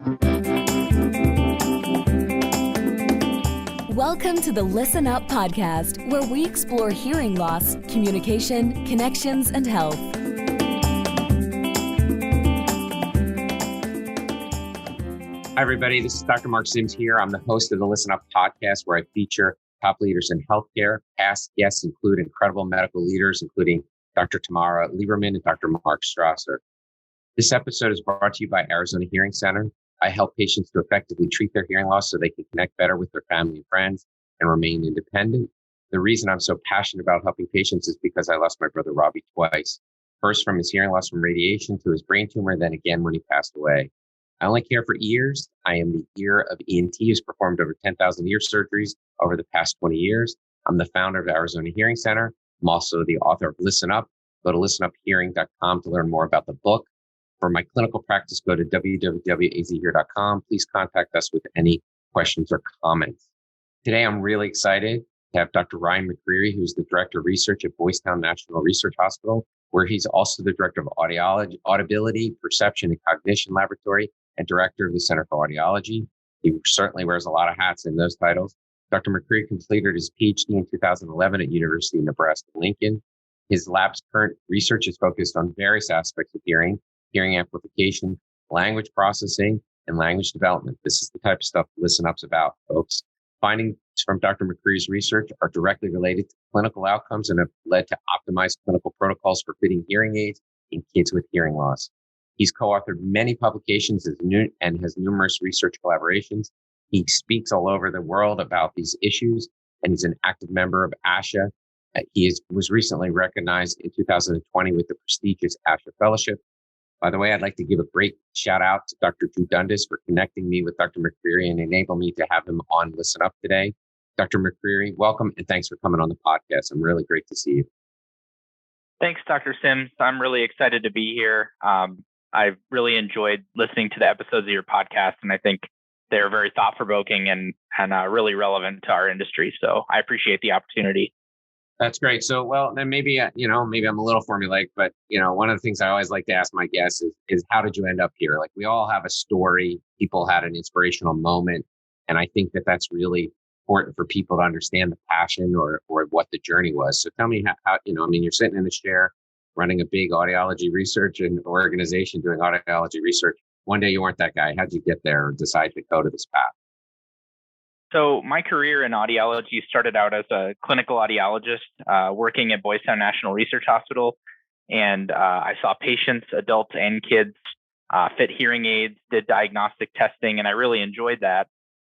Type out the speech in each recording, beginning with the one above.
Welcome to the Listen Up podcast, where we explore hearing loss, communication, connections, and health. Hi, everybody. This is Dr. Mark Sims here. I'm the host of the Listen Up podcast, where I feature top leaders in healthcare. Past guests include incredible medical leaders, including Dr. Tamara Lieberman and Dr. Mark Strasser. This episode is brought to you by Arizona Hearing Center. I help patients to effectively treat their hearing loss so they can connect better with their family and friends and remain independent. The reason I'm so passionate about helping patients is because I lost my brother Robbie twice. First from his hearing loss from radiation to his brain tumor, then again when he passed away. I only care for ears. I am the ear of ENT who's performed over 10,000 ear surgeries over the past 20 years. I'm the founder of Arizona Hearing Center. I'm also the author of Listen Up. Go to listenuphearing.com to learn more about the book. For my clinical practice, go to www.azhear.com. Please contact us with any questions or comments. Today, I'm really excited to have Dr. Ryan McCreery, who's the Director of Research at Boys Town National Research Hospital, where he's also the Director of Audiology, Audibility, Perception, and Cognition Laboratory, and Director of the Center for Audiology. He certainly wears a lot of hats in those titles. Dr. McCreery completed his PhD in 2011 at University of Nebraska-Lincoln. His lab's current research is focused on various aspects of hearing amplification, language processing, and language development. This is the type of stuff Listen Up's about, folks. Findings from Dr. McCreery's research are directly related to clinical outcomes and have led to optimized clinical protocols for fitting hearing aids in kids with hearing loss. He's co-authored many publications and has numerous research collaborations. He speaks all over the world about these issues, and he's an active member of ASHA. Was recently recognized in 2020 with the prestigious ASHA Fellowship. By the way, I'd like to give a great shout out to Dr. Drew Dundas for connecting me with Dr. McCreery and enable me to have him on Listen Up today. Dr. McCreery, welcome and thanks for coming on the podcast. I'm really great to see you. Thanks, Dr. Sims. I'm really excited to be here. I've really enjoyed listening to the episodes of your podcast, and I think they're very thought-provoking and really relevant to our industry. So I appreciate the opportunity. That's great. So, well, then maybe I'm a little formulaic, but, one of the things I always like to ask my guests is how did you end up here? Like, we all have a story. People had an inspirational moment. And I think that that's really important for people to understand the passion or what the journey was. So tell me how you're sitting in this chair running a big audiology research and organization doing audiology research. One day you weren't that guy. How'd you get there or decide to go to this path? So my career in audiology started out as a clinical audiologist working at Boys Town National Research Hospital. And I saw patients, adults and kids, fit hearing aids, did diagnostic testing, and I really enjoyed that.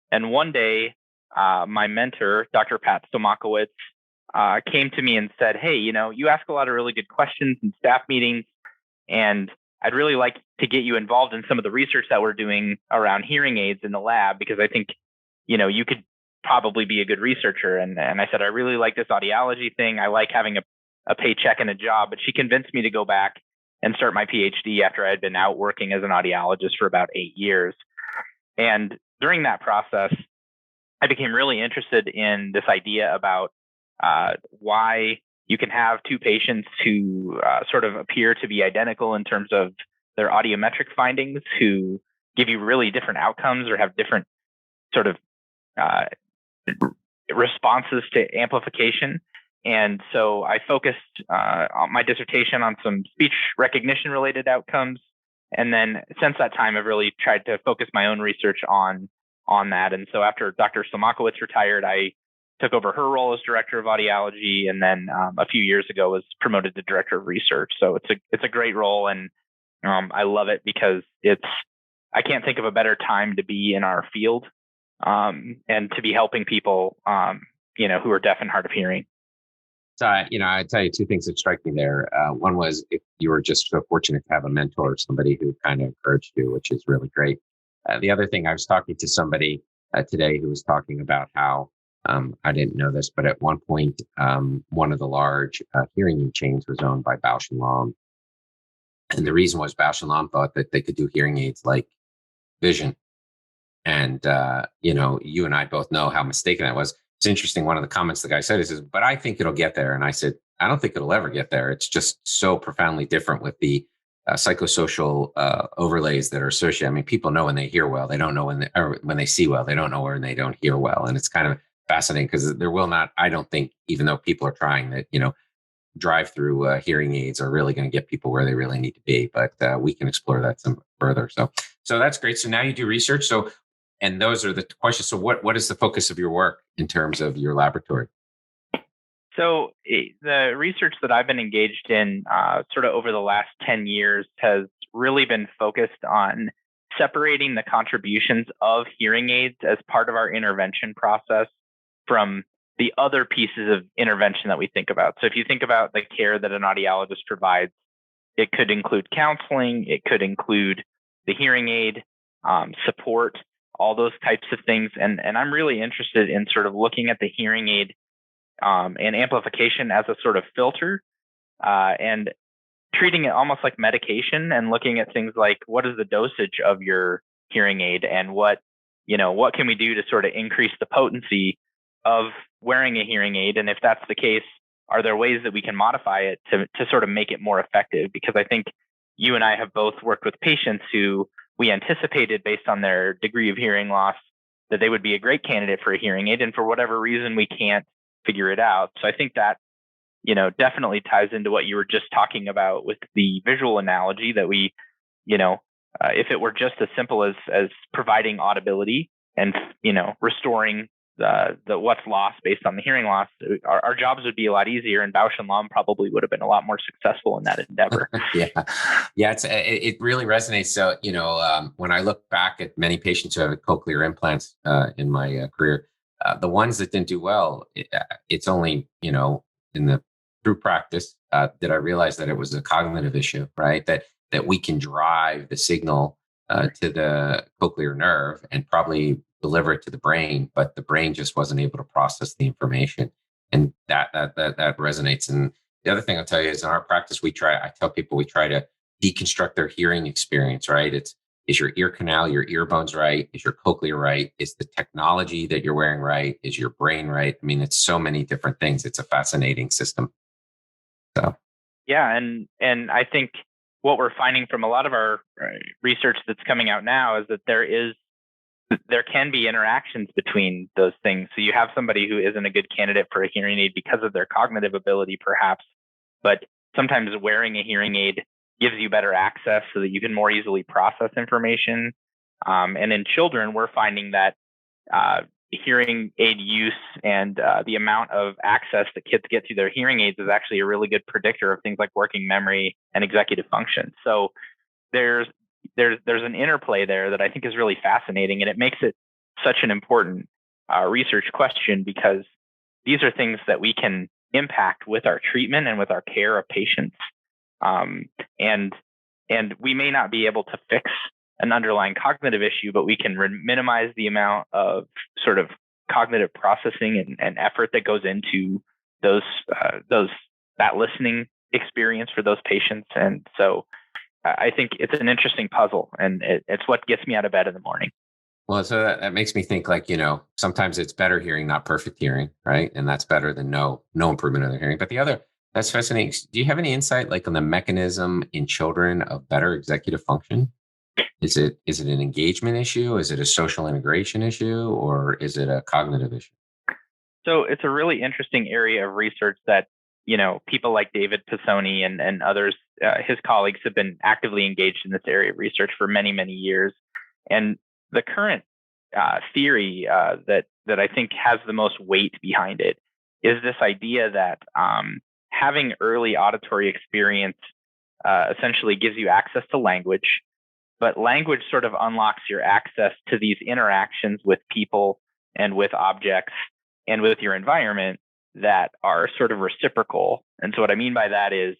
And one day, my mentor, Dr. Pat Stomakowitz, came to me and said, hey, you ask a lot of really good questions in staff meetings, and I'd really like to get you involved in some of the research that we're doing around hearing aids in the lab, because I think you could probably be a good researcher. And I said, I really like this audiology thing. I like having a paycheck and a job. But she convinced me to go back and start my PhD after I had been out working as an audiologist for about 8 years. And during that process, I became really interested in this idea about why you can have two patients who sort of appear to be identical in terms of their audiometric findings, who give you really different outcomes or have different sort of responses to amplification. And so I focused on my dissertation on some speech recognition related outcomes. And then since that time, I've really tried to focus my own research on that. And so after Dr. Stomakowitz retired, I took over her role as director of audiology. And then a few years ago was promoted to director of research. So it's a great role. And I love it because I can't think of a better time to be in our field. And to be helping people, who are deaf and hard of hearing. So, I tell you two things that strike me there. One was if you were just so fortunate to have a mentor or somebody who kind of encouraged you, which is really great. The other thing, I was talking to somebody today who was talking about how, I didn't know this, but at one point, one of the large hearing aid chains was owned by Bausch & Lomb. And the reason was Bausch & Lomb thought that they could do hearing aids like vision. And, you and I both know how mistaken that was. It's interesting. One of the comments the guy said is, but I think it'll get there. And I said, I don't think it'll ever get there. It's just so profoundly different with the psychosocial overlays that are associated. I mean, people know when they hear well, they don't know when they see well, they don't know when they don't hear well. And it's kind of fascinating because there will not, I don't think, even though people are trying that, drive through hearing aids are really going to get people where they really need to be. But we can explore that some further. So that's great. So now you do research. So, and those are the questions. So what is the focus of your work in terms of your laboratory? So the research that I've been engaged in sort of over the last 10 years has really been focused on separating the contributions of hearing aids as part of our intervention process from the other pieces of intervention that we think about. So if you think about the care that an audiologist provides, it could include counseling, it could include the hearing aid, support, all those types of things. And I'm really interested in sort of looking at the hearing aid and amplification as a sort of filter and treating it almost like medication and looking at things like what is the dosage of your hearing aid and what can we do to sort of increase the potency of wearing a hearing aid? And if that's the case, are there ways that we can modify it to sort of make it more effective? Because I think you and I have both worked with patients who we anticipated based on their degree of hearing loss that they would be a great candidate for a hearing aid. And for whatever reason, we can't figure it out. So I think that, definitely ties into what you were just talking about with the visual analogy that we, if it were just as simple as providing audibility and, restoring the what's lost based on the hearing loss, our jobs would be a lot easier, and Bausch and Lomb probably would have been a lot more successful in that endeavor. Yeah. It really resonates. So when I look back at many patients who have cochlear implants in my career, the ones that didn't do well, it's only through practice did I realize that it was a cognitive issue, right? That we can drive the signal to the cochlear nerve and probably deliver it to the brain, but the brain just wasn't able to process the information, and that resonates. And the other thing I'll tell you is in our practice, I tell people we try to deconstruct their hearing experience, right? Is your ear canal, your ear bones right? Is your cochlea right? Is the technology that you're wearing right? Is your brain right? I mean, it's so many different things. It's a fascinating system. So, yeah, and I think what we're finding from a lot of our research that's coming out now is that there can be interactions between those things. So you have somebody who isn't a good candidate for a hearing aid because of their cognitive ability, perhaps, but sometimes wearing a hearing aid gives you better access so that you can more easily process information. And in children, we're finding that hearing aid use and the amount of access that kids get to their hearing aids is actually a really good predictor of things like working memory and executive function. So there's an interplay there that I think is really fascinating, and it makes it such an important research question because these are things that we can impact with our treatment and with our care of patients. And we may not be able to fix an underlying cognitive issue, but we can minimize the amount of sort of cognitive processing and effort that goes into that listening experience for those patients. And so I think it's an interesting puzzle, and it's what gets me out of bed in the morning. Well, so that makes me think sometimes it's better hearing, not perfect hearing, right? And that's better than no improvement of their hearing. But that's fascinating. Do you have any insight on the mechanism in children of better executive function? Is it an engagement issue? Is it a social integration issue? Or is it a cognitive issue? So it's a really interesting area of research that, people like David Pisoni and others, his colleagues have been actively engaged in this area of research for many, many years. And the current theory that I think has the most weight behind it is this idea that having early auditory experience essentially gives you access to language, but language sort of unlocks your access to these interactions with people and with objects and with your environment that are sort of reciprocal. And so what I mean by that is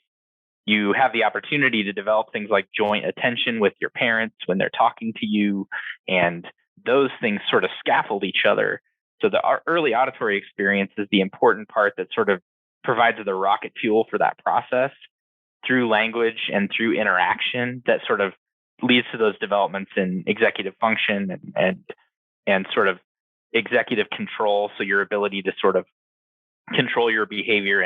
you have the opportunity to develop things like joint attention with your parents when they're talking to you, and those things sort of scaffold each other. So the early auditory experience is the important part that sort of provides the rocket fuel for that process through language and through interaction that sort of leads to those developments in executive function and sort of executive control. So your ability to sort of control your behavior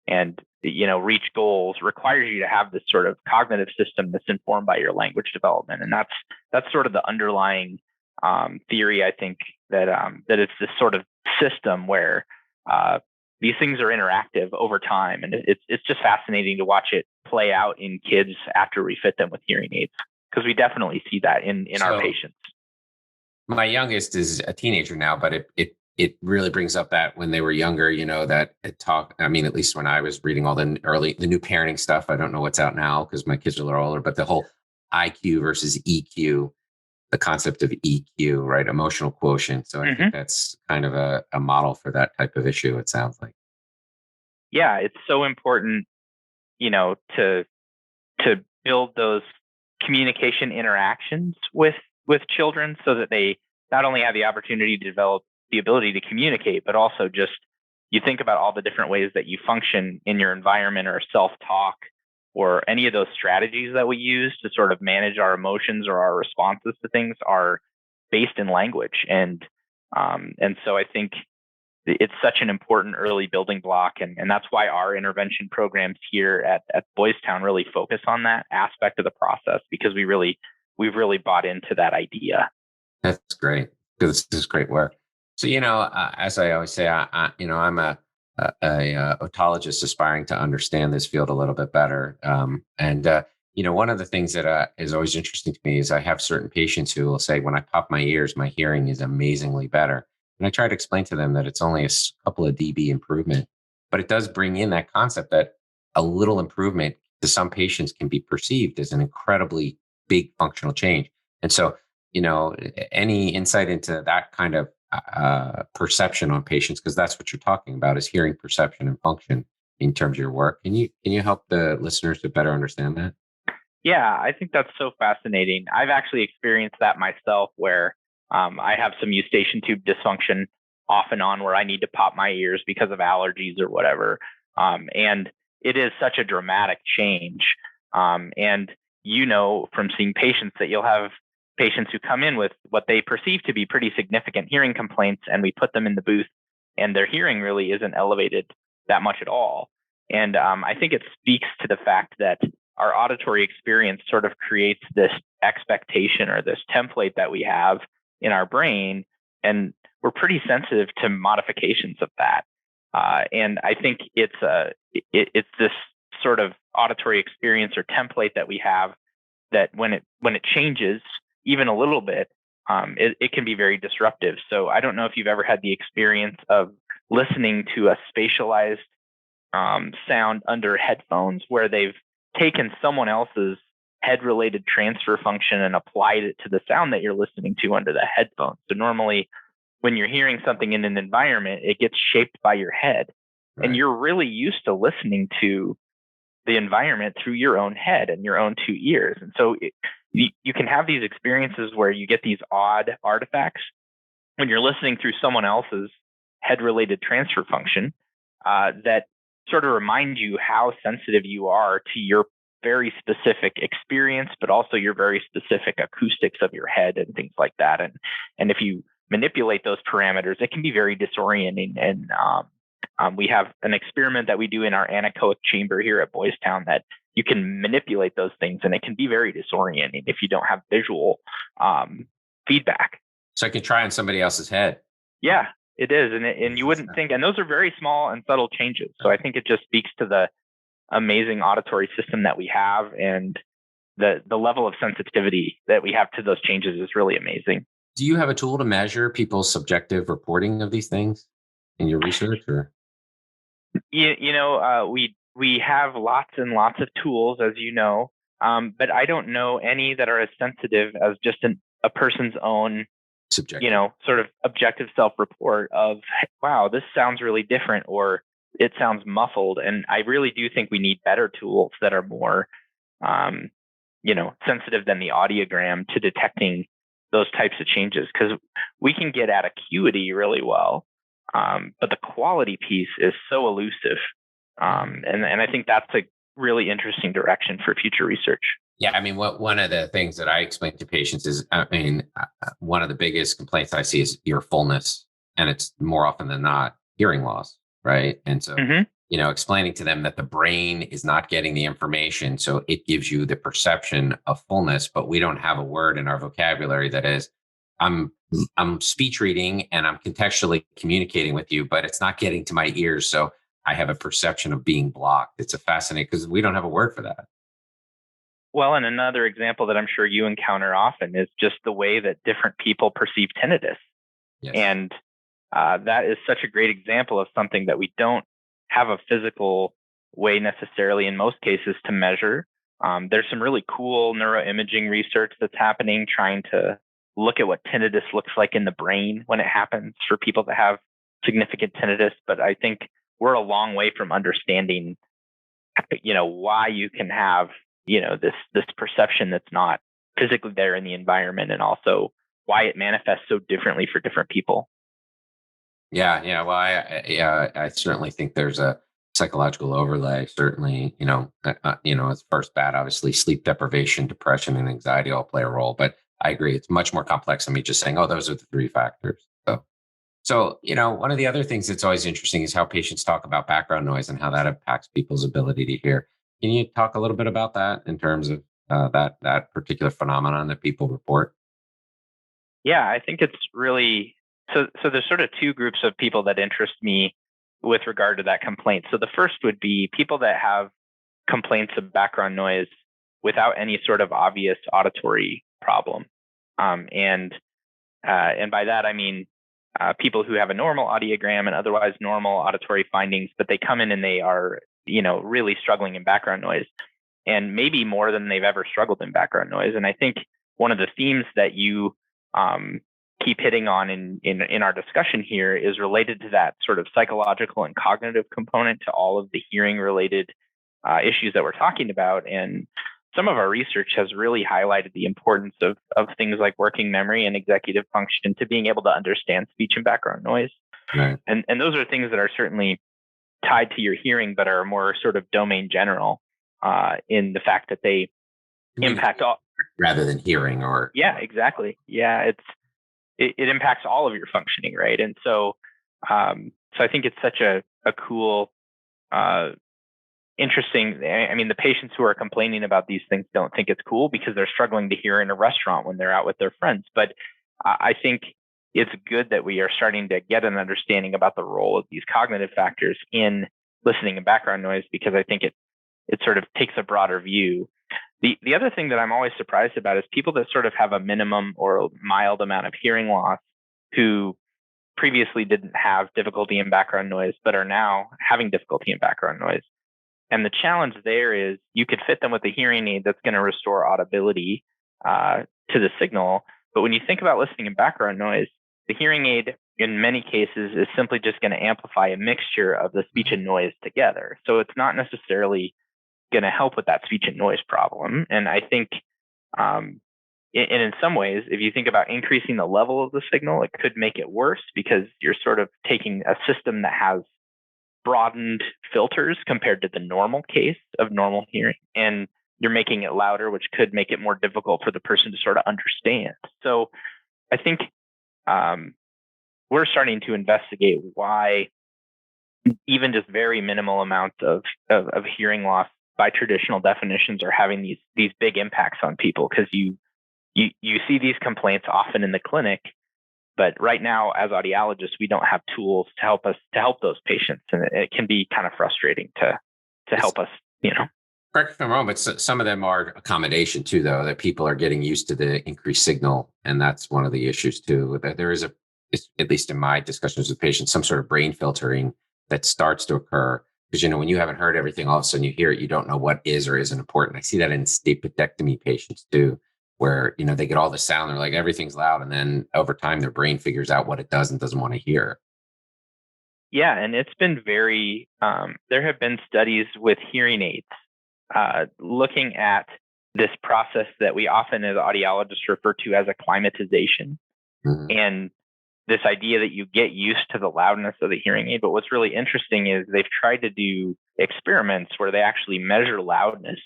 and reach goals requires you to have this sort of cognitive system that's informed by your language development. And that's sort of the underlying theory, I think, that it's this sort of system where these things are interactive over time. And it's just fascinating to watch it play out in kids after we fit them with hearing aids, because we definitely see that in our patients. My youngest is a teenager now, but it really brings up that when they were younger, that at least when I was reading all the new parenting stuff, I don't know what's out now because my kids are a little older, but the whole IQ versus EQ, the concept of EQ, right? Emotional quotient. So I think that's kind of a model for that type of issue, it sounds like. Yeah, it's so important, to build those communication interactions with children so that they not only have the opportunity to develop the ability to communicate, but also just you think about all the different ways that you function in your environment or self-talk or any of those strategies that we use to sort of manage our emotions or our responses to things are based in language. And so I think it's such an important early building block. And that's why our intervention programs here at Boys Town really focus on that aspect of the process, because we've really bought into that idea. That's great. This is great work. So, as I always say, I'm a otologist aspiring to understand this field a little bit better. One of the things that is always interesting to me is I have certain patients who will say, when I pop my ears, my hearing is amazingly better. And I try to explain to them that it's only a couple of dB improvement, but it does bring in that concept that a little improvement to some patients can be perceived as an incredibly big functional change. And so, any insight into that kind of perception on patients, because that's what you're talking about, is hearing perception and function in terms of your work. Can you help the listeners to better understand that? Yeah, I think that's so fascinating. I've actually experienced that myself, where I have some eustachian tube dysfunction off and on, where I need to pop my ears because of allergies or whatever. And it is such a dramatic change. And from seeing patients that you'll have patients who come in with what they perceive to be pretty significant hearing complaints, and we put them in the booth and their hearing really isn't elevated that much at all. And I think it speaks to the fact that our auditory experience sort of creates this expectation or this template that we have in our brain, and we're pretty sensitive to modifications of that. And I think it's this sort of auditory experience or template that we have that when it changes even a little bit, it can be very disruptive. So I don't know if you've ever had the experience of listening to a spatialized sound under headphones, where they've taken someone else's head-related transfer function and applied it to the sound that you're listening to under the headphones. So normally when you're hearing something in an environment, it gets shaped by your head. Right. And you're really used to listening to the environment through your own head and your own two ears. And so you can have these experiences where you get these odd artifacts when you're listening through someone else's head-related transfer function that sort of remind you how sensitive you are to your very specific experience, but also your very specific acoustics of your head and things like that. And if you manipulate those parameters, it can be very disorienting. And we have an experiment that we do in our anechoic chamber here at Boys Town that you can manipulate those things, and it can be very disorienting if you don't have visual feedback. So I can try on somebody else's head. Yeah, it is. And you wouldn't think, and those are very small and subtle changes. So I think it just speaks to the amazing auditory system that we have, and the level of sensitivity that we have to those changes is really amazing. Do you have a tool to measure people's subjective reporting of these things in your research? Or we have lots and lots of tools, as you know, but I don't know any that are as sensitive as just a person's own subjective, sort of objective self-report of, wow, this sounds really different, or it sounds muffled. And I really do think we need better tools that are more, sensitive than the audiogram to detecting those types of changes, because we can get at acuity really well, but the quality piece is so elusive. And I think that's a really interesting direction for future research. Yeah, I mean, one of the things that I explain to patients is, one of the biggest complaints I see is ear fullness, and it's more often than not hearing loss, right? And so explaining to them that the brain is not getting the information. So it gives you the perception of fullness, but we don't have a word in our vocabulary that is, I'm speech reading and I'm contextually communicating with you, but it's not getting to my ears. So I have a perception of being blocked. It's a fascinating, because we don't have a word for that. Well, and another example that I'm sure you encounter often is just the way that different people perceive tinnitus. Yes. And that is such a great example of something that we don't have a physical way necessarily in most cases to measure. There's some really cool neuroimaging research that's happening, trying to look at what tinnitus looks like in the brain when it happens for people that have significant tinnitus. But I think we're a long way from understanding, why you can have, this perception that's not physically there in the environment, and also why it manifests so differently for different people. Yeah. Well, I certainly think there's a psychological overlay. Certainly, it's first bad. Obviously, sleep deprivation, depression, and anxiety all play a role. But I agree, it's much more complex than me just saying, "Oh, those are the three factors." So, one of the other things that's always interesting is how patients talk about background noise and how that impacts people's ability to hear. Can you talk a little bit about that in terms of that particular phenomenon that people report? Yeah, I think it's really so. There's sort of two groups of people that interest me with regard to that complaint. So the first would be people that have complaints of background noise without any sort of obvious auditory problem, and by that I mean people who have a normal audiogram and otherwise normal auditory findings, but they come in and they are, really struggling in background noise, and maybe more than they've ever struggled in background noise. And I think one of the themes that you keep hitting on in our discussion here is related to that sort of psychological and cognitive component to all of the hearing related issues that we're talking about. And some of our research has really highlighted the importance of things like working memory and executive function to being able to understand speech and background noise. Right. And those are things that are certainly tied to your hearing, but are more sort of domain general in the fact that they impact all rather than hearing or. Yeah, exactly. Yeah, it impacts all of your functioning, right? And so I think it's such a cool, interesting. I mean, the patients who are complaining about these things don't think it's cool because they're struggling to hear in a restaurant when they're out with their friends. But I think it's good that we are starting to get an understanding about the role of these cognitive factors in listening and background noise, because I think it sort of takes a broader view. The other thing that I'm always surprised about is people that sort of have a minimum or a mild amount of hearing loss who previously didn't have difficulty in background noise, but are now having difficulty in background noise. And the challenge there is you could fit them with a hearing aid that's going to restore audibility to the signal. But when you think about listening in background noise, the hearing aid in many cases is simply just going to amplify a mixture of the speech and noise together. So it's not necessarily going to help with that speech and noise problem. And I think, and in some ways, if you think about increasing the level of the signal, it could make it worse because you're sort of taking a system that has broadened filters compared to the normal case of normal hearing, and you're making it louder, which could make it more difficult for the person to sort of understand. So I think we're starting to investigate why even just very minimal amounts of hearing loss by traditional definitions are having these big impacts on people, because you see these complaints often in the clinic, but right now as audiologists we don't have tools to help those patients, and it can be kind of frustrating to help us. Correct me if I'm wrong, but some of them are accommodation too, though, that people are getting used to the increased signal, and that's one of the issues too. That there is at least in my discussions with patients, some sort of brain filtering that starts to occur. Because, when you haven't heard everything, all of a sudden you hear it, you don't know what is or isn't important. I see that in stapedectomy patients too, where, they get all the sound, they're like, everything's loud. And then over time, their brain figures out what it does and doesn't want to hear. Yeah. And it's been there have been studies with hearing aids looking at this process that we often as audiologists refer to as acclimatization. Mm-hmm. And this idea that you get used to the loudness of the hearing aid. But what's really interesting is they've tried to do experiments where they actually measure loudness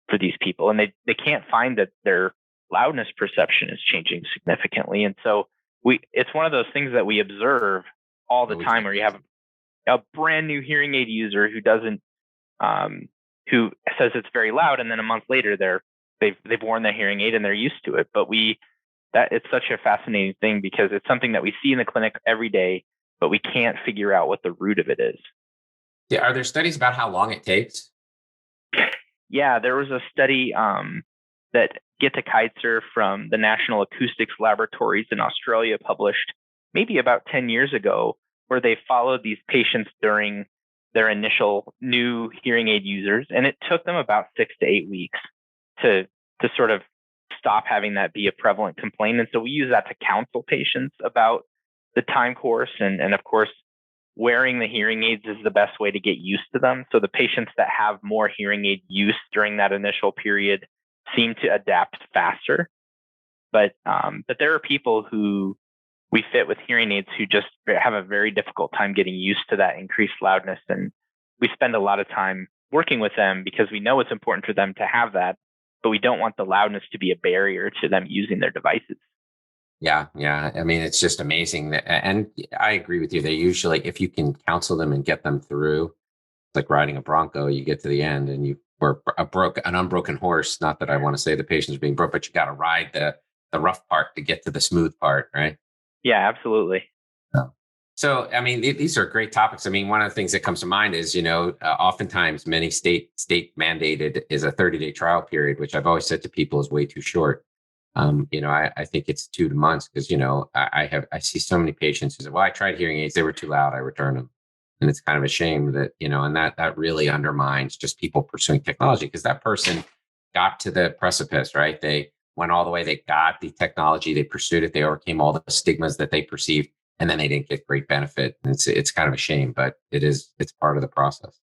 for these people, and they can't find that their loudness perception is changing significantly. And so it's one of those things that we observe all the time, where you have a brand new hearing aid user who doesn't, who says it's very loud, and then a month later they've worn their hearing aid and they're used to it. But that it's such a fascinating thing because it's something that we see in the clinic every day, but we can't figure out what the root of it is. Yeah. Are there studies about how long it takes? Yeah, there was a study that Gitte Kaiser from the National Acoustics Laboratories in Australia published maybe about 10 years ago, where they followed these patients during their initial new hearing aid users. And it took them about 6 to 8 weeks to sort of stop having that be a prevalent complaint. And so we use that to counsel patients about the time course. And of course, wearing the hearing aids is the best way to get used to them. So the patients that have more hearing aid use during that initial period seem to adapt faster. But there are people who we fit with hearing aids who just have a very difficult time getting used to that increased loudness. And we spend a lot of time working with them because we know it's important for them to have that, but we don't want the loudness to be a barrier to them using their devices. Yeah. Yeah. I mean, it's just amazing. And I agree with you. They usually, if you can counsel them and get them through, it's like riding a Bronco, you get to the end and or an unbroken horse. Not that I want to say the patient's being broke, but you got to ride the rough part to get to the smooth part, right? Yeah, absolutely. So, I mean, these are great topics. I mean, one of the things that comes to mind is, oftentimes many state mandated is a 30-day trial period, which I've always said to people is way too short. I think it's 2 months because, I see so many patients who say, well, I tried hearing aids. They were too loud. I returned them. And it's kind of a shame that, and that really undermines just people pursuing technology because that person got to the precipice, right? They went all the way. They got the technology. They pursued it. They overcame all the stigmas that they perceived, and then they didn't get great benefit. And it's kind of a shame, but it's part of the process.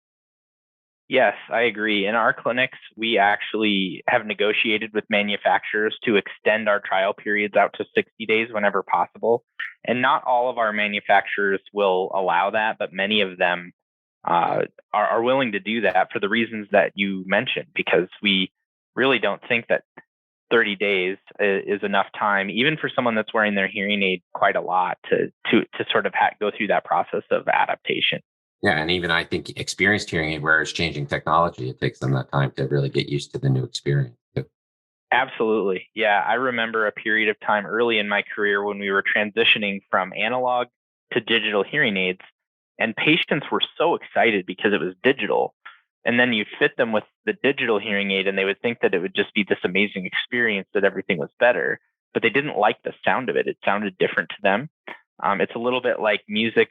Yes, I agree. In our clinics, we actually have negotiated with manufacturers to extend our trial periods out to 60 days whenever possible. And not all of our manufacturers will allow that, but many of them are willing to do that for the reasons that you mentioned, because we really don't think that 30 days is enough time, even for someone that's wearing their hearing aid quite a lot, to sort of go through that process of adaptation. Yeah, and even I think experienced hearing aid wearers changing technology, it takes them that time to really get used to the new experience too. Absolutely. Yeah, I remember a period of time early in my career when we were transitioning from analog to digital hearing aids, and patients were so excited because it was digital. And then you fit them with the digital hearing aid and they would think that it would just be this amazing experience, that everything was better, but they didn't like the sound of it. It sounded different to them. It's a little bit like music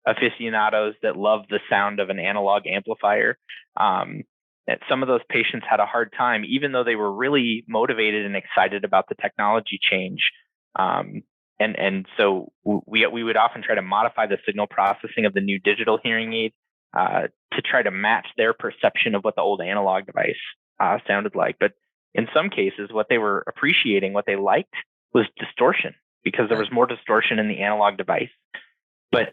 aficionados that love the sound of an analog amplifier. Some of those patients had a hard time, even though they were really motivated and excited about the technology change. And so we would often try to modify the signal processing of the new digital hearing aid to try to match their perception of what the old analog device sounded like. But in some cases, what they were appreciating, what they liked, was distortion, because there was more distortion in the analog device. But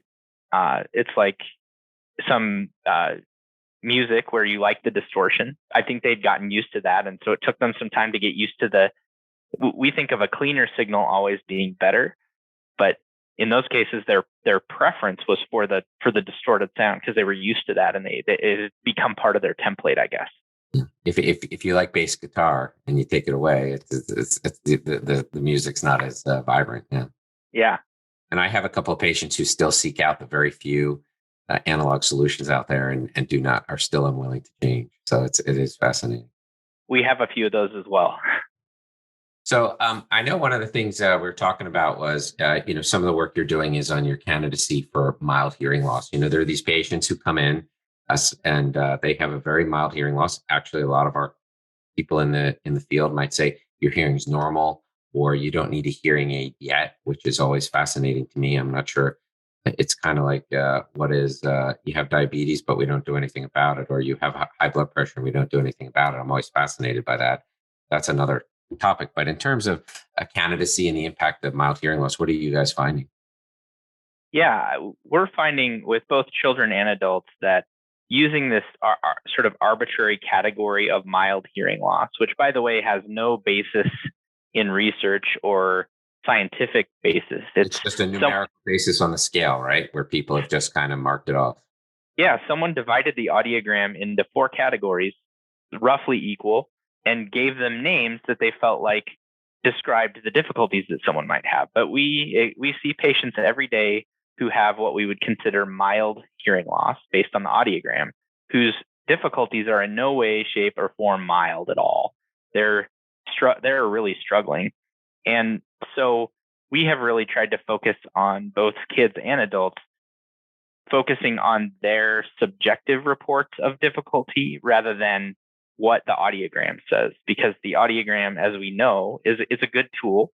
it's like some music where you like the distortion. I think they'd gotten used to that. And so it took them some time to get used to we think of a cleaner signal always being better. But in those cases, their preference was for the distorted sound because they were used to that, and it had become part of their template, I guess. If you like bass guitar and you take it away, it's the music's not as vibrant. Yeah. Yeah. And I have a couple of patients who still seek out the very few analog solutions out there and are still unwilling to change. So it is fascinating. We have a few of those as well. So I know one of the things we were talking about was, some of the work you're doing is on your candidacy for mild hearing loss. There are these patients who come in and they have a very mild hearing loss. Actually, a lot of our people in the field might say your hearing's normal or you don't need a hearing aid yet, which is always fascinating to me. I'm not sure. It's kind of like you have diabetes, but we don't do anything about it, or you have high blood pressure and we don't do anything about it. I'm always fascinated by that. That's another topic. But in terms of a candidacy and the impact of mild hearing loss, what are you guys finding? Yeah, we're finding with both children and adults that using this sort of arbitrary category of mild hearing loss, which, by the way, has no basis in research or scientific basis. It's just a numerical basis on the scale, right? Where people have just kind of marked it off. Yeah, someone divided the audiogram into 4 categories, roughly equal, and gave them names that they felt like described the difficulties that someone might have. But we see patients every day who have what we would consider mild hearing loss based on the audiogram, whose difficulties are in no way, shape, or form mild at all. They're really struggling. And so we have really tried to focus on both kids and adults, focusing on their subjective reports of difficulty rather than what the audiogram says, because the audiogram, as we know, is a good tool.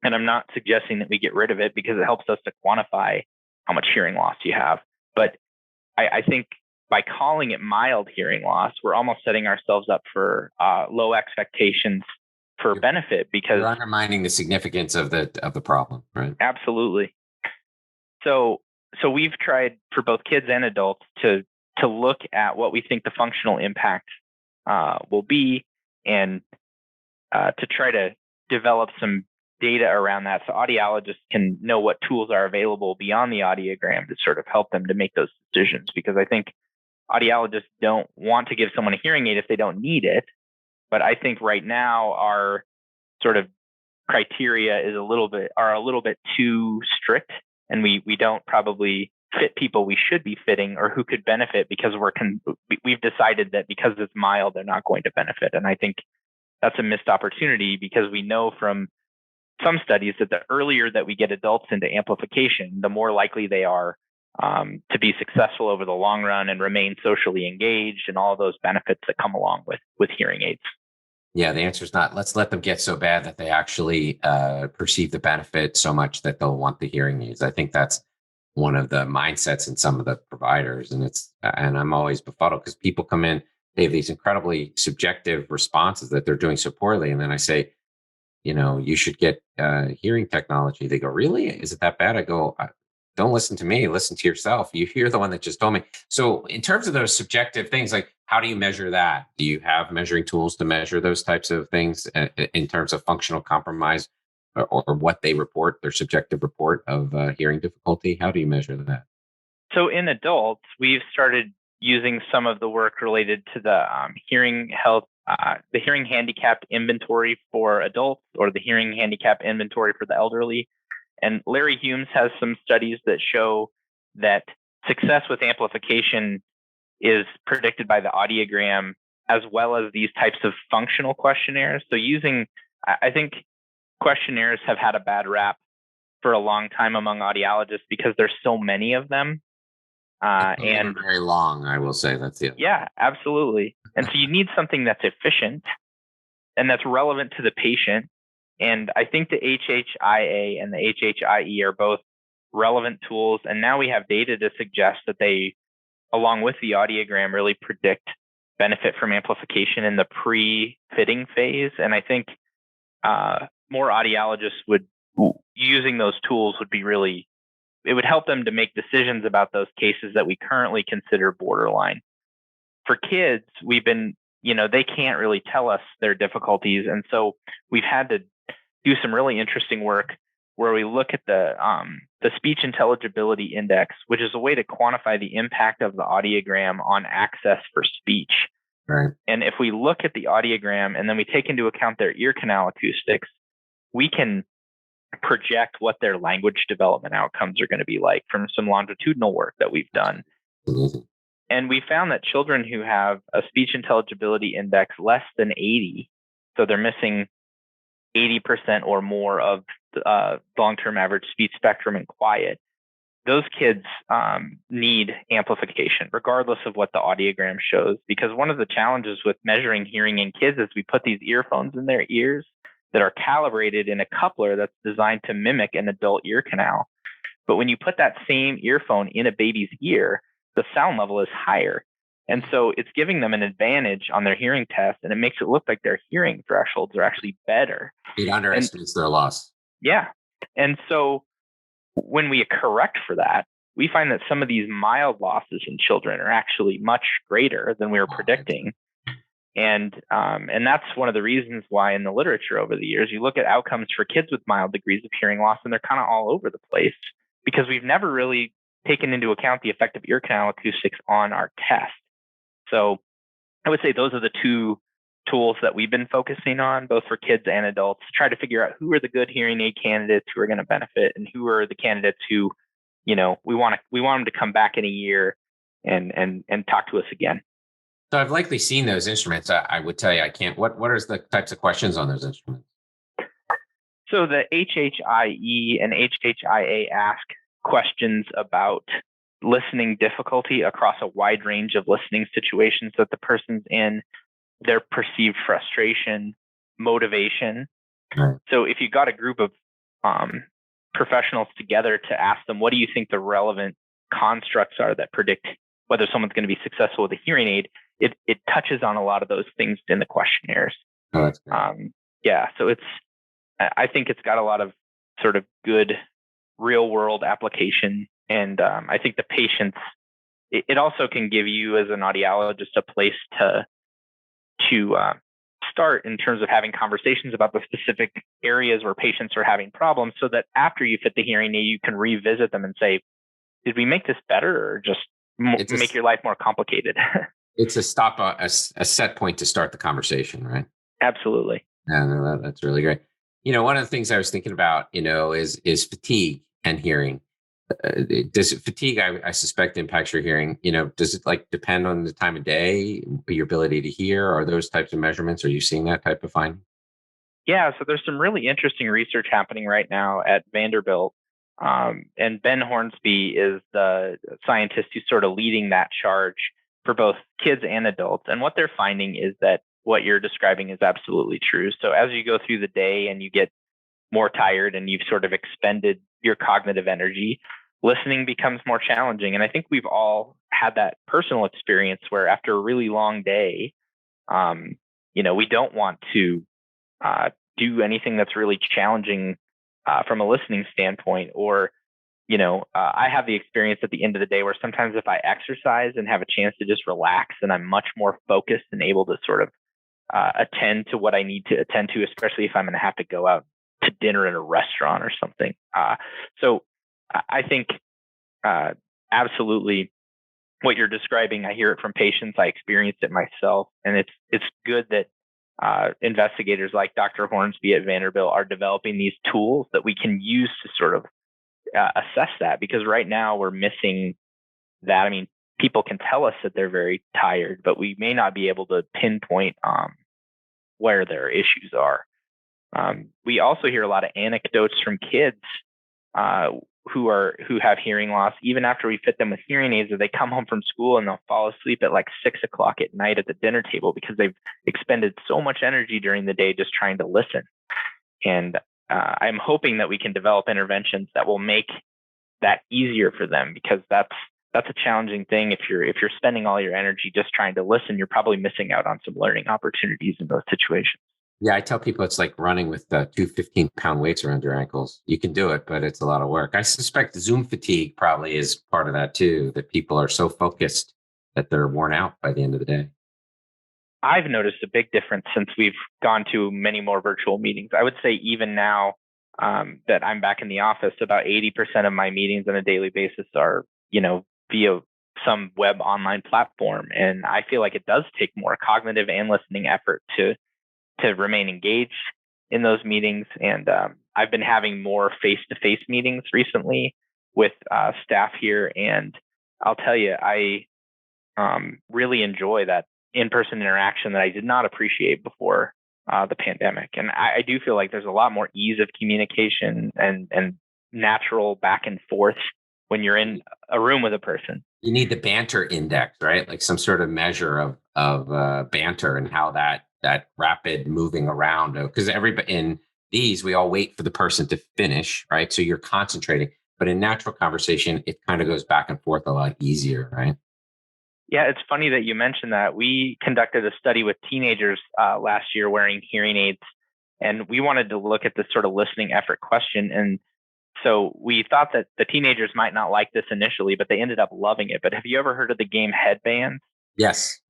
And I'm not suggesting that we get rid of it because it helps us to quantify how much hearing loss you have. But I think by calling it mild hearing loss, we're almost setting ourselves up for low expectations for benefit, because you're undermining the significance of the problem, right? Absolutely. So we've tried for both kids and adults to look at what we think the functional impact will be, and to try to develop some data around that so audiologists can know what tools are available beyond the audiogram to sort of help them to make those decisions. Because I think audiologists don't want to give someone a hearing aid if they don't need it. But I think right now our sort of criteria is a little bit too strict, and we don't probably fit people we should be fitting or who could benefit, because we've decided that because it's mild, they're not going to benefit. And I think that's a missed opportunity, because we know from some studies that the earlier that we get adults into amplification, the more likely they are to be successful over the long run and remain socially engaged, and all of those benefits that come along with hearing aids. Yeah, the answer is not let's let them get so bad that they actually perceive the benefit so much that they'll want the hearing aids. I think that's one of the mindsets in some of the providers. And I'm always befuddled because people come in, they have these incredibly subjective responses that they're doing so poorly. And then I say, you should get hearing technology. They go, really? Is it that bad? I go, don't listen to me. Listen to yourself. You're the one that just told me. So in terms of those subjective things, like how do you measure that? Do you have measuring tools to measure those types of things in terms of functional compromise or what they report, their subjective report of hearing difficulty? How do you measure that? So in adults, we've started using some of the work related to the hearing health, the hearing handicap inventory for adults, or the hearing handicap inventory for the elderly. And Larry Humes has some studies that show that success with amplification is predicted by the audiogram, as well as these types of functional questionnaires. So I think questionnaires have had a bad rap for a long time among audiologists because there's so many of them. And very long, I will say. That's it. Yeah, absolutely. And so you need something that's efficient and that's relevant to the patient. And I think the HHIA and the HHIE are both relevant tools. And now we have data to suggest that they, along with the audiogram, really predict benefit from amplification in the pre-fitting phase. And I think more audiologists using those tools it would help them to make decisions about those cases that we currently consider borderline. For kids, they can't really tell us their difficulties. And so we've had to do some really interesting work where we look at the speech intelligibility index, which is a way to quantify the impact of the audiogram on access for speech. Right. And if we look at the audiogram and then we take into account their ear canal acoustics, we can project what their language development outcomes are going to be like from some longitudinal work that we've done. Mm-hmm. And we found that children who have a speech intelligibility index less than 80, so they're missing 80% or more of the long-term average speech spectrum in quiet, those kids need amplification, regardless of what the audiogram shows. Because one of the challenges with measuring hearing in kids is we put these earphones in their ears that are calibrated in a coupler that's designed to mimic an adult ear canal. But when you put that same earphone in a baby's ear, the sound level is higher. And so it's giving them an advantage on their hearing test, and it makes it look like their hearing thresholds are actually better. It underestimates their loss. Yeah. And so when we correct for that, we find that some of these mild losses in children are actually much greater than we were predicting. And that's one of the reasons why in the literature over the years, you look at outcomes for kids with mild degrees of hearing loss, and they're kind of all over the place because we've never really taken into account the effect of ear canal acoustics on our test. So I would say those are the two tools that we've been focusing on, both for kids and adults, to try to figure out who are the good hearing aid candidates who are going to benefit, and who are the candidates who, we want them to come back in a year and talk to us again. So I've likely seen those instruments. I would tell you, I can't. What are the types of questions on those instruments? So the HHIE and HHIA ask questions about listening difficulty across a wide range of listening situations that the person's in, their perceived frustration, motivation. Right. So if you got a group of professionals together to ask them, what do you think the relevant constructs are that predict whether someone's going to be successful with a hearing aid, it touches on a lot of those things in the questionnaires. Oh, that's great. So I think it's got a lot of sort of good real world application. And I think the patients, it also can give you as an audiologist a place to start in terms of having conversations about the specific areas where patients are having problems, so that after you fit the hearing aid, you can revisit them and say, did we make this better, or just make your life more complicated? It's a set point to start the conversation, right? Absolutely. Yeah, no, that's really great. One of the things I was thinking about, is fatigue and hearing. Does fatigue, I suspect, impacts your hearing? Does it depend on the time of day, your ability to hear? Are those types of measurements? Are you seeing that type of finding? Yeah, so there's some really interesting research happening right now at Vanderbilt. And Ben Hornsby is the scientist who's sort of leading that charge for both kids and adults. And what they're finding is that what you're describing is absolutely true. So as you go through the day and you get more tired and you've sort of expended your cognitive energy, listening becomes more challenging. And I think we've all had that personal experience where after a really long day, we don't want to do anything that's really challenging from a listening standpoint. Or, I have the experience at the end of the day where sometimes if I exercise and have a chance to just relax, then I'm much more focused and able to sort of attend to what I need to attend to, especially if I'm going to have to go out to dinner at a restaurant or something. So I think absolutely what you're describing, I hear it from patients, I experienced it myself, and it's good that investigators like Dr. Hornsby at Vanderbilt are developing these tools that we can use to sort of assess that, because right now we're missing that. I mean, people can tell us that they're very tired, but we may not be able to pinpoint where their issues are. We also hear a lot of anecdotes from kids who have hearing loss, even after we fit them with hearing aids, that they come home from school and they'll fall asleep at like 6 o'clock at night at the dinner table because they've expended so much energy during the day just trying to listen. And I'm hoping that we can develop interventions that will make that easier for them, because that's a challenging thing. If you're spending all your energy just trying to listen, you're probably missing out on some learning opportunities in those situations. Yeah, I tell people it's like running with 2 15-pound weights around your ankles. You can do it, but it's a lot of work. I suspect Zoom fatigue probably is part of that too, that people are so focused that they're worn out by the end of the day. I've noticed a big difference since we've gone to many more virtual meetings. I would say even now that I'm back in the office, about 80% of my meetings on a daily basis are, via some web online platform. And I feel like it does take more cognitive and listening effort to remain engaged in those meetings. And I've been having more face-to-face meetings recently with staff here. And I'll tell you, I really enjoy that in-person interaction that I did not appreciate before the pandemic. And I do feel like there's a lot more ease of communication and natural back and forth when you're in a room with a person. You need the banter index, right? Like some sort of measure of banter and how that rapid moving around, because everybody in these, we all wait for the person to finish, right? So you're concentrating, but in natural conversation, it kind of goes back and forth a lot easier, right? Yeah, it's funny that you mentioned that. We conducted a study with teenagers last year wearing hearing aids, and we wanted to look at this sort of listening effort question. And so we thought that the teenagers might not like this initially, but they ended up loving it. But have you ever heard of the game Headbands? Yes.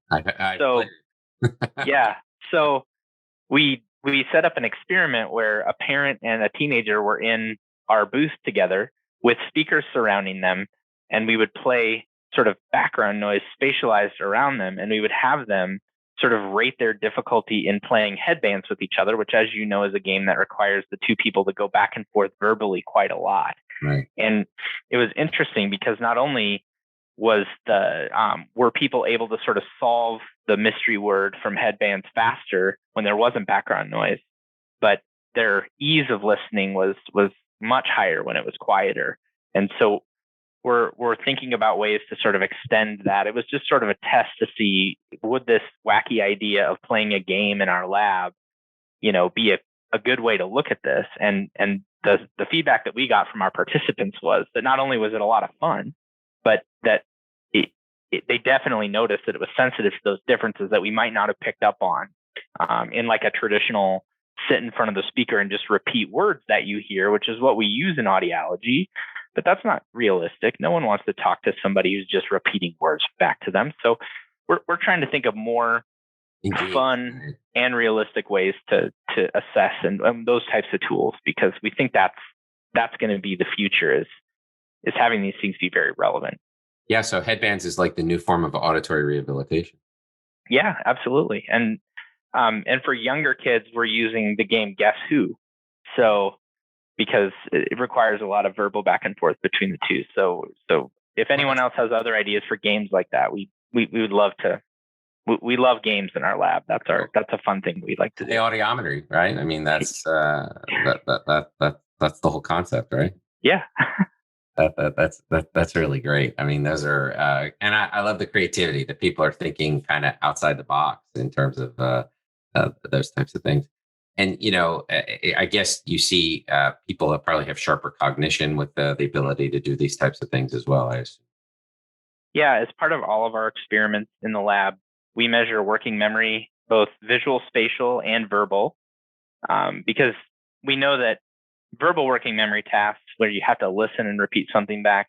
Yeah. So we set up an experiment where a parent and a teenager were in our booth together with speakers surrounding them. and we would play sort of background noise spatialized around them, and we would have them sort of rate their difficulty in playing Headbands with each other, which, as you know, is a game that requires the two people to go back and forth verbally quite a lot. Right. And it was interesting because not only was were people able to sort of solve the mystery word from Headbands faster when there wasn't background noise, but their ease of listening was much higher when it was quieter. And so we're thinking about ways to sort of extend that. It was just sort of a test to see, would this wacky idea of playing a game in our lab, be a good way to look at this? And the feedback that we got from our participants was that not only was it a lot of fun, but that they definitely noticed that it was sensitive to those differences that we might not have picked up on in like a traditional sit in front of the speaker and just repeat words that you hear, which is what we use in audiology. But that's not realistic. No one wants to talk to somebody who's just repeating words back to them. So we're trying to think of more fun and realistic ways to assess and those types of tools, because we think that's going to be the future, is having these things be very relevant. Yeah. So Headbands is like the new form of auditory rehabilitation. Yeah, absolutely. And for younger kids, we're using the game Guess Who. So because it requires a lot of verbal back and forth between the two. So if anyone else has other ideas for games like that, we would love to. We love games in our lab. That's a fun thing we like to do. The audiometry, right? I mean, that's that's the whole concept, right? Yeah. That's really great. I mean, those are, and I love the creativity that people are thinking kind of outside the box in terms of those types of things. And, I guess you see people that probably have sharper cognition with the ability to do these types of things as well, I assume. Yeah, as part of all of our experiments in the lab, we measure working memory, both visual, spatial, and verbal, because we know that verbal working memory tasks where you have to listen and repeat something back,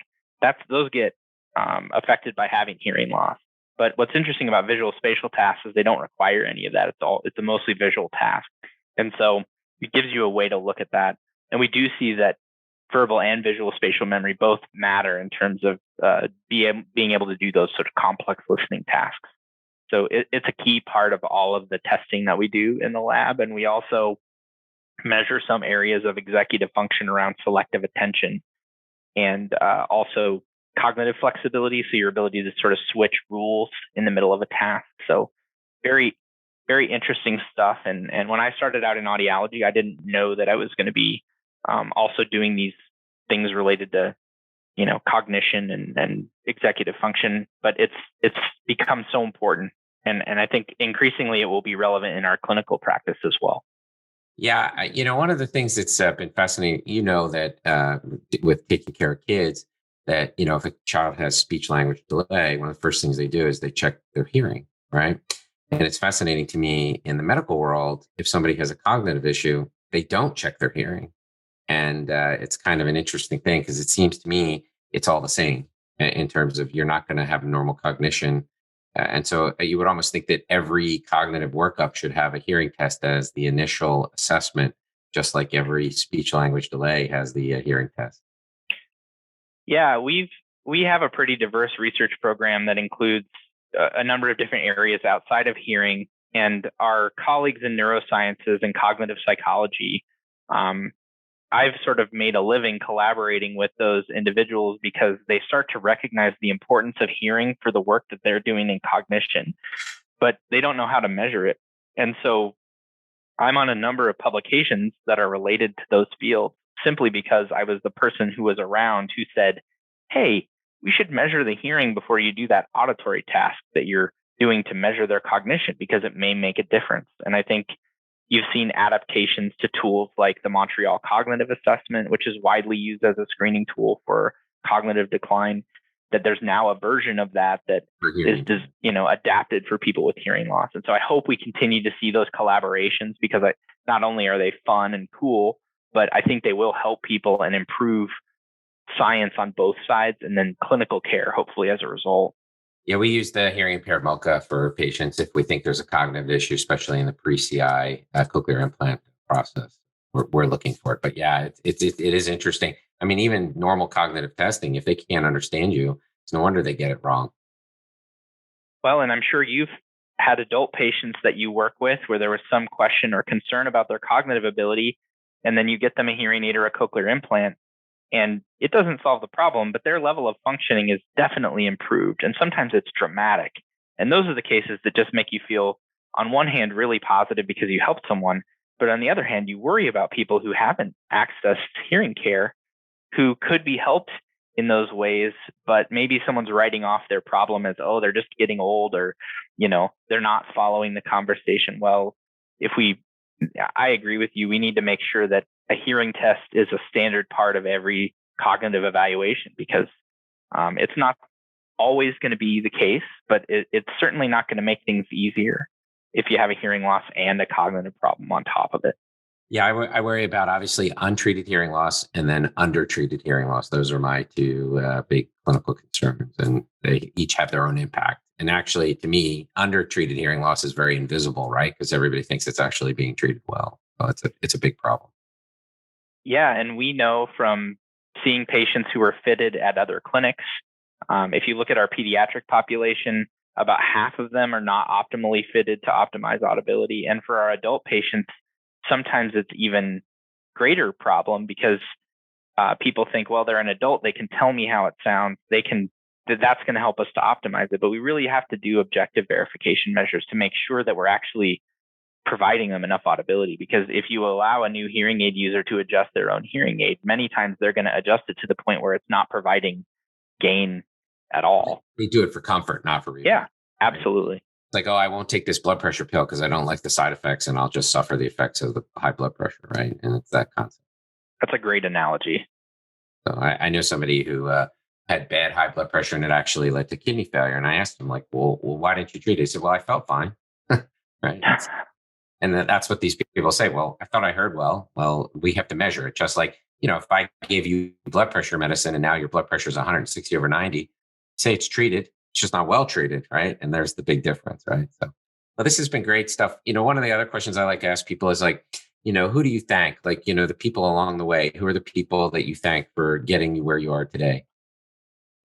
those get affected by having hearing loss. But what's interesting about visual spatial tasks is they don't require any of that. It's a mostly visual task. And so it gives you a way to look at that. And we do see that verbal and visual spatial memory both matter in terms of being able to do those sort of complex listening tasks. So it's a key part of all of the testing that we do in the lab. And we also measure some areas of executive function around selective attention and also cognitive flexibility. So your ability to sort of switch rules in the middle of a task. So very, very interesting stuff. And when I started out in audiology, I didn't know that I was going to be also doing these things related to, cognition and executive function, but it's become so important. And I think increasingly it will be relevant in our clinical practice as well. Yeah. One of the things that's been fascinating, that with taking care of kids, that, if a child has speech language delay, one of the first things they do is they check their hearing, right? And it's fascinating to me in the medical world, if somebody has a cognitive issue, they don't check their hearing. And it's kind of an interesting thing because it seems to me it's all the same in terms of you're not going to have normal cognition. And so you would almost think that every cognitive workup should have a hearing test as the initial assessment, just like every speech language delay has the hearing test. Yeah, we have a pretty diverse research program that includes a number of different areas outside of hearing, and our colleagues in neurosciences and cognitive psychology, I've sort of made a living collaborating with those individuals because they start to recognize the importance of hearing for the work that they're doing in cognition, but they don't know how to measure it. And so I'm on a number of publications that are related to those fields simply because I was the person who was around who said, hey, we should measure the hearing before you do that auditory task that you're doing to measure their cognition because it may make a difference. And I think you've seen adaptations to tools like the Montreal Cognitive Assessment, which is widely used as a screening tool for cognitive decline, that there's now a version of that is adapted for people with hearing loss. And so I hope we continue to see those collaborations because not only are they fun and cool, but I think they will help people and improve science on both sides and then clinical care, hopefully, as a result. Yeah, we use the hearing impaired Mocha for patients if we think there's a cognitive issue, especially in the pre-CI cochlear implant process. We're looking for it. But yeah, it is interesting. I mean, even normal cognitive testing, if they can't understand you, it's no wonder they get it wrong. Well, and I'm sure you've had adult patients that you work with where there was some question or concern about their cognitive ability, and then you get them a hearing aid or a cochlear implant, and it doesn't solve the problem, but their level of functioning is definitely improved. And sometimes it's dramatic. And those are the cases that just make you feel, on one hand, really positive because you helped someone. But on the other hand, you worry about people who haven't accessed hearing care, who could be helped in those ways, but maybe someone's writing off their problem as, oh, they're just getting old, or, they're not following the conversation. Well, I agree with you. We need to make sure that a hearing test is a standard part of every cognitive evaluation, because it's not always going to be the case, but it's certainly not going to make things easier if you have a hearing loss and a cognitive problem on top of it. Yeah, I worry about obviously untreated hearing loss and then undertreated hearing loss. Those are my two big clinical concerns, and they each have their own impact. And actually, to me, undertreated hearing loss is very invisible, right? Because everybody thinks it's actually being treated well. So it's a big problem. Yeah, and we know from seeing patients who are fitted at other clinics, if you look at our pediatric population, about half of them are not optimally fitted to optimize audibility. And for our adult patients, sometimes it's even greater problem, because people think, well, they're an adult, they can tell me how it sounds, that's going to help us to optimize it. But we really have to do objective verification measures to make sure that we're actually providing them enough audibility. Because if you allow a new hearing aid user to adjust their own hearing aid, many times they're going to adjust it to the point where it's not providing gain at all. They do it for comfort, not for reason. Yeah, absolutely. It's like, oh, I won't take this blood pressure pill because I don't like the side effects, and I'll just suffer the effects of the high blood pressure, right? And it's that concept. That's a great analogy. So I know somebody who had bad high blood pressure, and it actually led to kidney failure. And I asked him, like, well, why didn't you treat it? He said, well, I felt fine. Right. And that's what these people say. Well, I thought I heard well. Well, we have to measure it. Just like, if I gave you blood pressure medicine and now your blood pressure is 160/90, say it's treated, it's just not well treated, right? And there's the big difference, right? So, well, this has been great stuff. One of the other questions I like to ask people is like, who do you thank? Like, the people along the way, who are the people that you thank for getting you where you are today?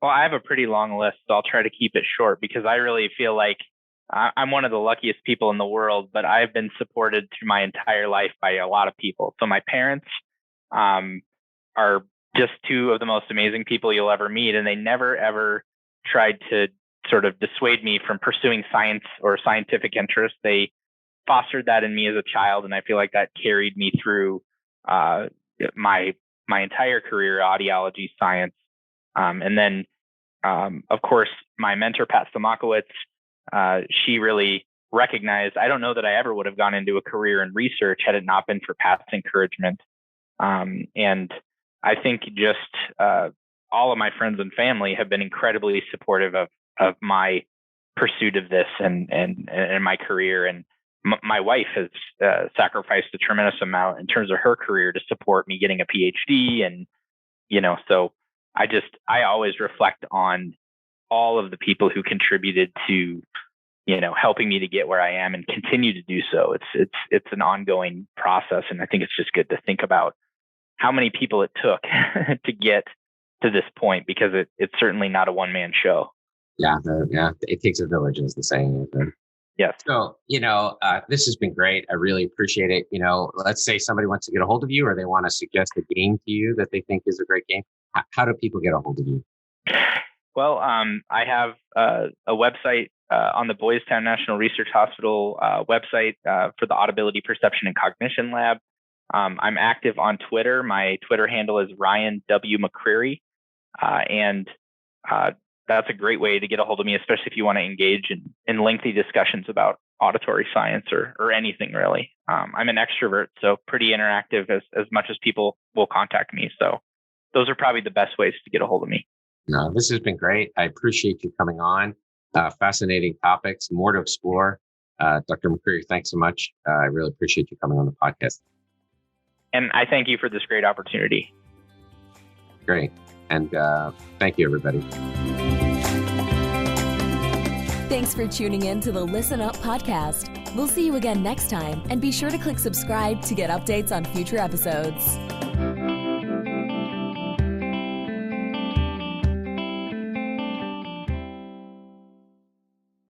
Well, I have a pretty long list, so I'll try to keep it short, because I really feel like I'm one of the luckiest people in the world, but I've been supported through my entire life by a lot of people. So my parents are just two of the most amazing people you'll ever meet, and they never, ever tried to sort of dissuade me from pursuing science or scientific interest. They fostered that in me as a child, and I feel like that carried me through my entire career, audiology, science. And then, of course, my mentor, Pat Stomakowicz, she really recognized, I don't know that I ever would have gone into a career in research had it not been for Pat's encouragement. And I think just all of my friends and family have been incredibly supportive of my pursuit of this and my career. And my wife has sacrificed a tremendous amount in terms of her career to support me getting a PhD. And, so I always reflect on all of the people who contributed to, helping me to get where I am and continue to do so. It's an ongoing process. And I think it's just good to think about how many people it took to get to this point, because it's certainly not a one-man show. Yeah. It takes a village, is the saying. Yes. So, this has been great. I really appreciate it. Let's say somebody wants to get a hold of you, or they want to suggest a game to you that they think is a great game. How do people get a hold of you? Well, I have a website on the Boys Town National Research Hospital website for the Audibility, Perception, and Cognition Lab. I'm active on Twitter. My Twitter handle is Ryan W. McCreery. And that's a great way to get a hold of me, especially if you want to engage in lengthy discussions about auditory science or anything really. I'm an extrovert, so pretty interactive as much as people will contact me. So those are probably the best ways to get a hold of me. No, this has been great. I appreciate you coming on. Fascinating topics, more to explore. Dr. McCreery, thanks so much. I really appreciate you coming on the podcast. And I thank you for this great opportunity. Great. And thank you, everybody. Thanks for tuning in to the Listen Up podcast. We'll see you again next time, and be sure to click subscribe to get updates on future episodes.